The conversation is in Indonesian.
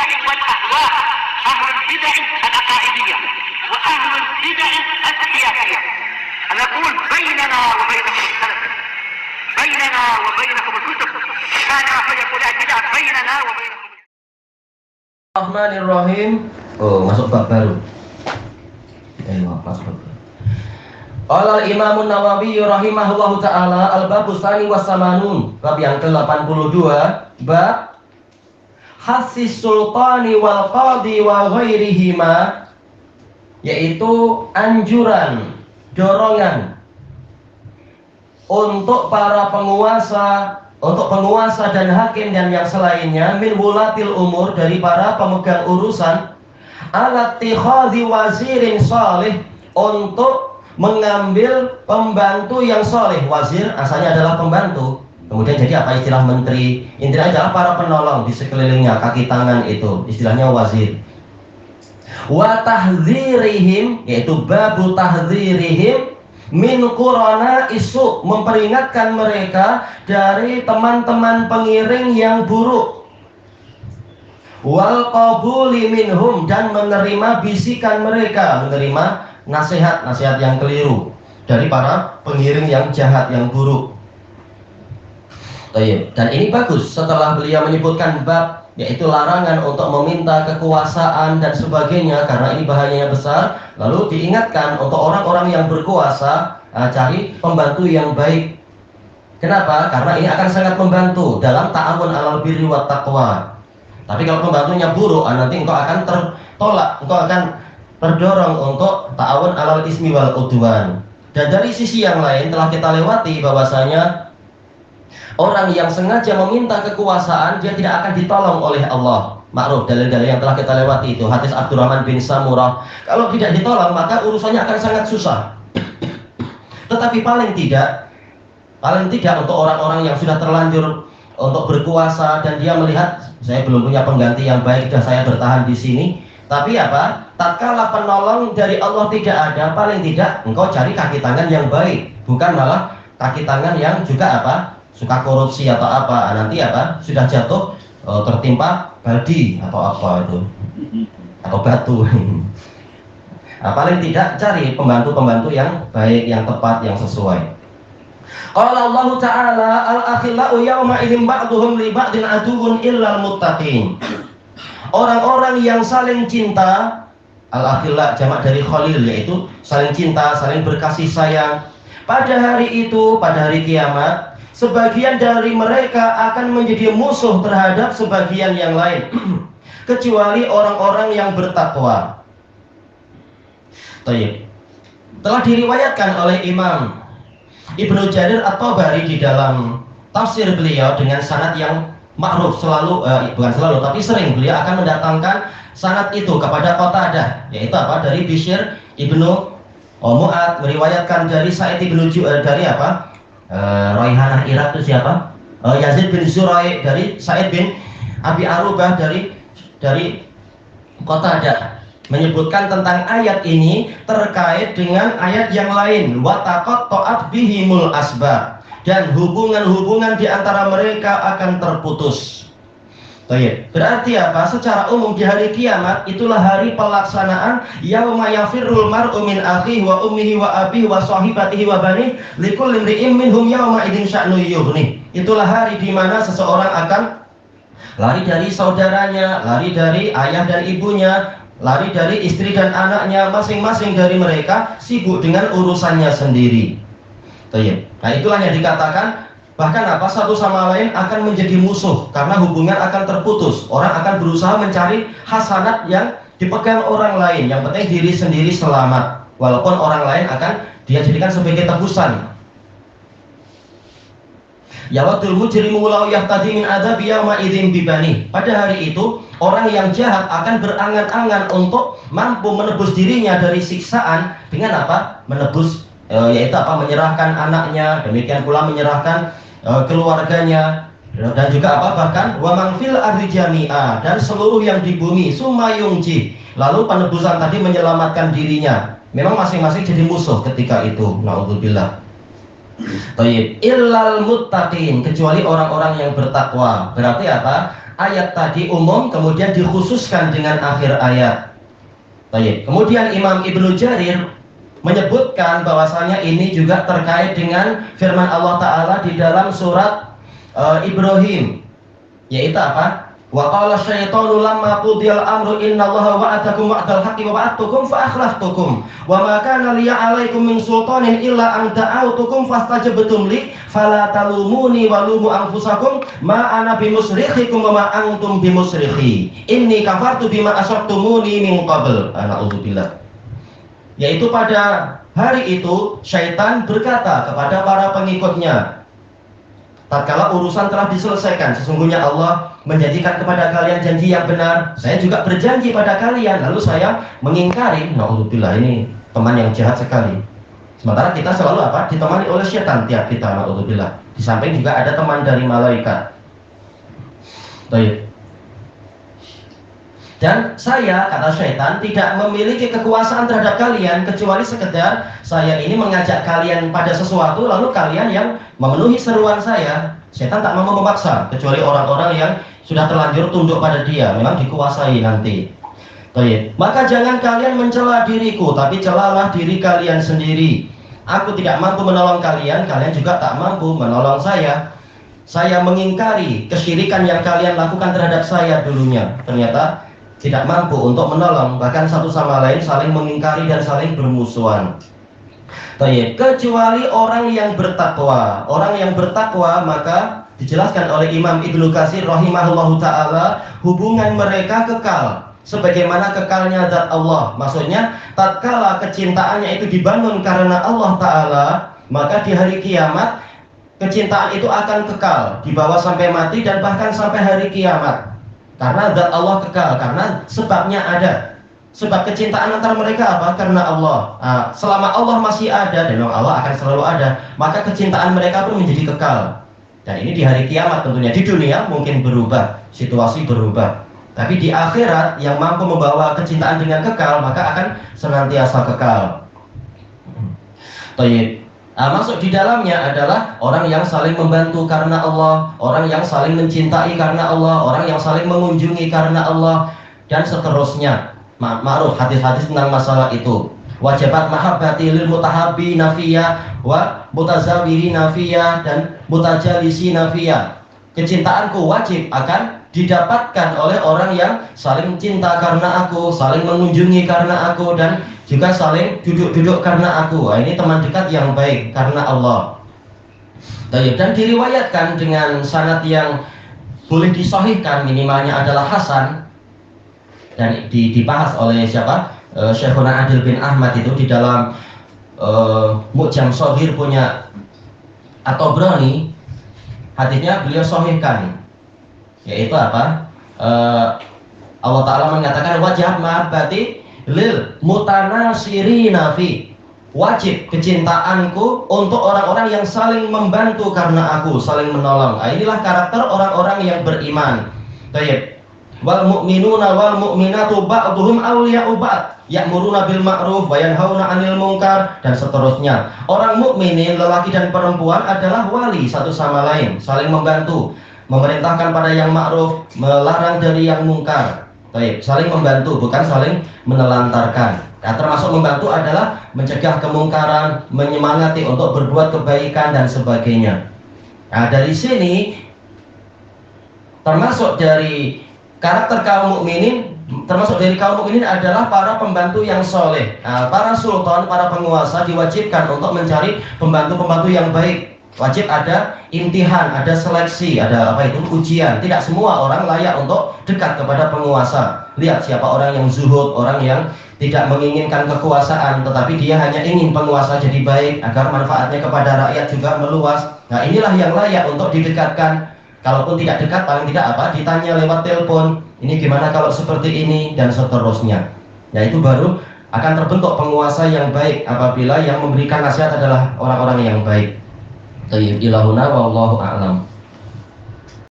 البدع والأهواء، أهل البدع العقائدية وأهل البدع السياسية. نقول بيننا وبينكم السلف، بيننا وبينكم الكتب، كان فيقول البدع بيننا وبينكم. Bismillahirrahmanirrahim. Oh, masuk bab baru. Qala al-Imam an-Nawawi rahimahullahu taala al-babus tsani was-samanun, bab yang ke-82, bab hassis sultani wal qadi wa ghairihima, yaitu anjuran, dorongan untuk para penguasa, untuk penguasa dan hakim dan yang selainnya, min wulatil umur, dari para pemegang urusan, ala tikhadhi wazirin salih, untuk mengambil pembantu yang soleh. Wazir asalnya adalah pembantu, kemudian jadi apa istilah menteri, intinya adalah para penolong di sekelilingnya, kaki tangan, itu istilahnya wazir. Wa tahdzirihim, yaitu babu tahdzirihim min qurana isu, memperingatkan mereka dari teman-teman pengiring yang buruk. Wal qabuli minhum, dan menerima bisikan mereka, menerima nasihat-nasihat yang keliru dari para pengiring yang jahat, yang buruk. Dan ini bagus setelah beliau menyebutkan bab, yaitu larangan untuk meminta kekuasaan dan sebagainya, karena ini bahayanya besar. Lalu diingatkan untuk orang-orang yang berkuasa, cari pembantu yang baik. Kenapa? Karena ini akan sangat membantu dalam ta'awun 'alal birri wat taqwa. Tapi kalau pembantunya buruk, nanti engkau akan tertolak, engkau akan terdorong untuk ta'awun 'alal ismi wal udwan. Dan dari sisi yang lain telah kita lewati bahwasanya orang yang sengaja meminta kekuasaan, dia tidak akan ditolong oleh Allah. Ma'ruf dalil-dalil yang telah kita lewati itu, hadis Abdurrahman bin Samurah. Kalau tidak ditolong maka urusannya akan sangat susah. Tetapi paling tidak untuk orang-orang yang sudah terlanjur untuk berkuasa dan dia melihat saya belum punya pengganti yang baik dan saya bertahan di sini, tapi apa? Tatkala penolong dari Allah tidak ada, paling tidak engkau cari kaki tangan yang baik, bukan malah kaki tangan yang juga apa? Suka korupsi atau apa, nanti apa? Sudah jatuh tertimpa baldi atau apa itu, atau batu. Paling tidak cari pembantu-pembantu yang baik, yang tepat, yang sesuai. Qala Allah Ta'ala al-akhillau yawma idzin ba'duhum li ba'din aduwwun illal muttaqin. Orang-orang yang saling cinta, al-akhilla jamak dari khalil, yaitu saling cinta, saling berkasih sayang. Pada hari itu, pada hari kiamat, sebagian dari mereka akan menjadi musuh terhadap sebagian yang lain, kecuali orang-orang yang bertakwa. Telah diriwayatkan oleh Imam Ibnu Jarir At-Tabari di dalam tafsir beliau dengan sanad yang ma'ruf, bukan selalu tapi sering beliau akan mendatangkan sanad itu kepada Qatadah, yaitu apa? Dari Bishr ibnu Mu'ad, meriwayatkan dari Sa'id ibnu dari apa? Raihanah Irak itu siapa? Yazid bin Zurai, dari Sa'id bin Abi Arubah, dari Qatadah, menyebutkan tentang ayat ini terkait dengan ayat yang lain, wa taqatta'at bihimul asbab, dan hubungan-hubungan di antara mereka akan terputus. Berarti apa? Secara umum di hari kiamat itulah hari pelaksanaan yauma yafirrul mar'u min akhihi wa ummihi wa abihi wa sahibatihi wa banihi likulli imri'in minhum yauma idzin sya'nu yughni. Itulah hari di mana seseorang akan lari dari saudaranya, lari dari ayah dan ibunya, lari dari istri dan anaknya, masing-masing dari mereka sibuk dengan urusannya sendiri. Nah itulah yang dikatakan, bahkan apa? Satu sama lain akan menjadi musuh karena hubungan akan terputus. Orang akan berusaha mencari hasanat yang dipegang orang lain, yang penting diri sendiri selamat, walaupun orang lain akan dia jadikan sebagai tebusan. Yawadul mujrimu law yahtadi min adzabi yauma idzin bibani. Pada hari itu orang yang jahat akan berangan-angan untuk mampu menebus dirinya dari siksaan dengan apa? Menebus, yaitu apa? Menyerahkan anaknya, demikian pula menyerahkan keluarganya, dan juga apa? Bahkan wa man fil ardi jami'a, dan seluruh yang di bumi, summa yungji. Lalu penebusan tadi menyelamatkan dirinya. Memang masing-masing jadi musuh ketika itu. Naudzubillah. Illal muttaqin, kecuali orang-orang yang bertakwa. Berarti apa? ayat tadi umum kemudian dikhususkan dengan akhir ayat. Baik. Kemudian Imam Ibnu Jarir menyebutkan bahwasanya ini juga terkait dengan firman Allah Ta'ala di dalam surat Ibrahim, yaitu apa? Wa qala syaitanu lamma qudiyal amru innallaha wa'adakum wa'dal haqqi wa wa'adtukum fa akhlaftukum wa ma kana liya 'alaikum min sultanin illa an da'awtukum fastajabtum li fala talumuni wa lumu anfusakum ma ana bimusrikhikum wa ma antum bimusrikhi inni kafartu bima asyraktumuni min qabl. A'udzubillah. Yaitu pada hari itu syaitan berkata kepada para pengikutnya, tatkala urusan telah diselesaikan, sesungguhnya Allah menjanjikan kepada kalian janji yang benar, saya juga berjanji pada kalian, lalu saya mengingkari. Na'udzubillah, ini teman yang jahat sekali. Sementara kita selalu apa? Ditemani oleh syaitan tiap kita, na'udzubillah. Di samping juga ada teman dari malaikat. Baik. Dan saya, kata syaitan, tidak memiliki kekuasaan terhadap kalian kecuali sekedar saya ini mengajak kalian pada sesuatu, lalu kalian yang memenuhi seruan saya. Syaitan tak mau memaksa, kecuali orang-orang yang sudah terlanjur tunduk pada dia, memang dikuasai nanti. Baik. Maka jangan kalian mencela diriku, tapi celalah diri kalian sendiri. Aku tidak mampu menolong kalian, kalian juga tak mampu menolong saya. Saya mengingkari kesyirikan yang kalian lakukan terhadap saya dulunya. Ternyata tidak mampu untuk menolong, bahkan satu sama lain saling mengingkari dan saling bermusuhan. Baik, kecuali orang yang bertakwa. Orang yang bertakwa, maka dijelaskan oleh Imam Ibnu Katsir rahimahullahu taala, hubungan mereka kekal sebagaimana kekalnya zat Allah. Maksudnya tatkala kecintaannya itu dibangun karena Allah taala, maka di hari kiamat kecintaan itu akan kekal, dibawa sampai mati dan bahkan sampai hari kiamat. Karena zat Allah kekal, karena sebabnya ada. Sebab kecintaan antara mereka apa? Karena Allah. Selama Allah masih ada, dan Allah akan selalu ada, maka kecintaan mereka pun menjadi kekal. Dan ini di hari kiamat tentunya. Di dunia mungkin berubah, situasi berubah. Tapi di akhirat yang mampu membawa kecintaan dengan kekal, maka akan senantiasa kekal. Baik. Masuk di dalamnya adalah orang yang saling membantu karena Allah, orang yang saling mencintai karena Allah, orang yang saling mengunjungi karena Allah, dan seterusnya. Ma'ruf hadis-hadis tentang masalah itu. Wajibat mahabbati lil mutahabbi nafiyah wa mutazawiri nafiyah dan mutajalisi nafiyah. Kecintaanku wajib akan didapatkan oleh orang yang saling cinta karena aku, saling mengunjungi karena aku, dan juga saling duduk-duduk karena aku. Ini teman dekat yang baik karena Allah. Dan diriwayatkan dengan sanad yang boleh disahihkan, minimalnya adalah hasan, dan dibahas oleh siapa? Syekhuna Adil bin Ahmad itu di dalam Mu'jam Shaghir punya At-Tabrani. Hadisnya beliau sahihkan, yaitu apa? Allah Ta'ala mengatakan wajib mahabbati lil mutanasirina fi, wajib kecintaanku untuk orang-orang yang saling membantu karena aku, saling menolong. Inilah karakter orang-orang yang beriman. Baik. Wal mu'minuna wal mu'minatu ba'duhum awliya'u ba'd ya'muruna bil ma'ruf wa yanhauna 'anil munkar, dan seterusnya. Orang mukminin lelaki dan perempuan adalah wali satu sama lain, saling membantu, memerintahkan pada yang ma'ruf, melarang dari yang mungkar. Baik, saling membantu, bukan saling menelantarkan. Nah, termasuk membantu adalah mencegah kemungkaran, menyemangati untuk berbuat kebaikan dan sebagainya. Nah, dari sini termasuk dari karakter kaum mukminin, termasuk dari kaum mukminin adalah para pembantu yang soleh. Nah, para sultan, para penguasa diwajibkan untuk mencari pembantu-pembantu yang baik. Wajib ada imtihan, ada seleksi, ada apa itu ujian. Tidak semua orang layak untuk dekat kepada penguasa. Lihat siapa orang yang zuhud, orang yang tidak menginginkan kekuasaan, tetapi dia hanya ingin penguasa jadi baik agar manfaatnya kepada rakyat juga meluas. Nah, inilah yang layak untuk didekatkan. Kalaupun tidak dekat, paling tidak apa? Ditanya lewat telepon, ini gimana kalau seperti ini, dan seterusnya. Nah, itu baru akan terbentuk penguasa yang baik apabila yang memberikan nasihat adalah orang-orang yang baik. Tayyib ilahuna wallahu a'lam.